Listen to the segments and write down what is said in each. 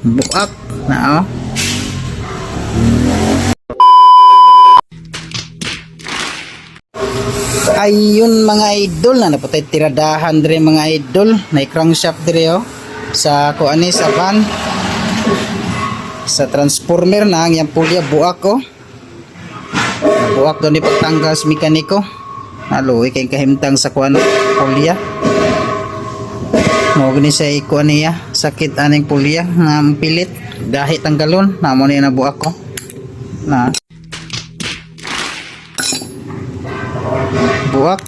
Buak na oh. Ayun mga idol, na napatay tiradahan dire mga idol, na crankshaft dire oh. Sa kuani sa van. Sa transformer na ang yang pulya buak oh. Buak doon ni pagtanggal sa mekaniko. Aloy kay kahimtang sa kuan pulya. Mo gani sa kuan niya, sakit aning pulya nga pilit dahit tanggalon, namo ni na buak ko. Na buak.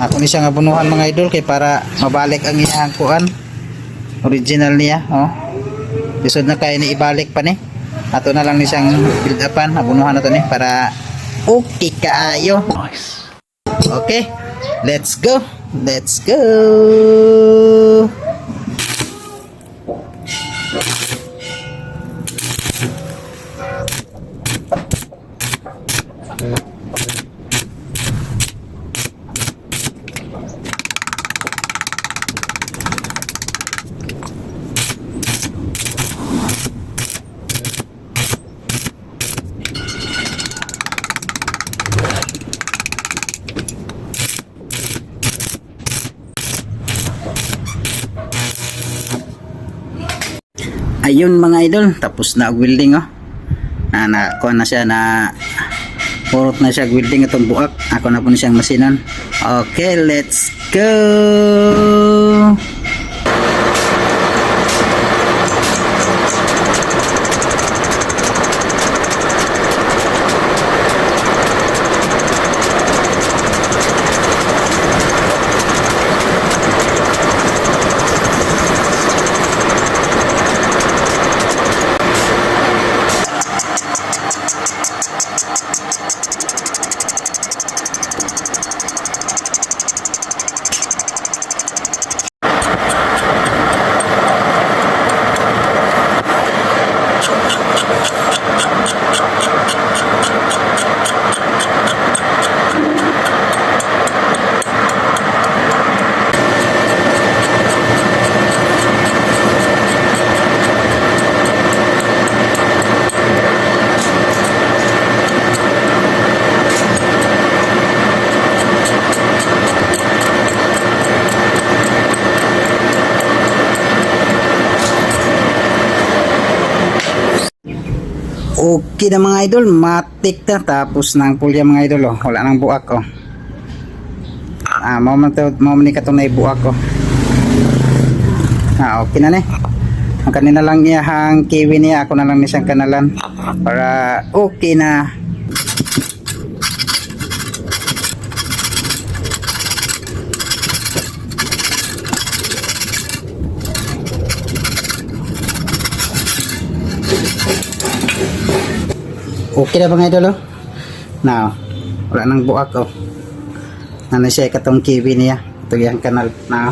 Ako ni siya nga bunuhan mga idol kay para mabalik ang iyang kuan original niya oh. Bisod na kay ni ibalik pa ni. Ato na lang ni siyang build upan, abunuhan na to ni para okay kaayo. Nice. Okay, let's go. Let's go. Ayun mga idol, tapos na welding oh. Kuha na siya na purot na siya welding itong buak. Ako na po na siyang masinan. Okay, let's go. Okay na mga idol, matik na tapos ng pulya mga idol oh. Wala nang buak oh. Mau man katong naibuak oh. Okay na ni. Ang kanina lang niya hang kiwi niya, ako na lang ni siyang kanalan para okay na. Okay na ba mga idol oh? Now, wala nang buak oh. Ano siya katong kiwi niya. Ito yung kanal na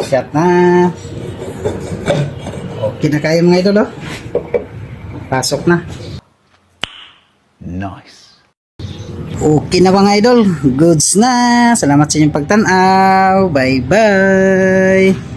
shot na. Okay na kayo mga idol oh. Pasok na. Nice. Okay na mga idol. Goods na. Salamat sa inyong pagtanaw. Bye bye.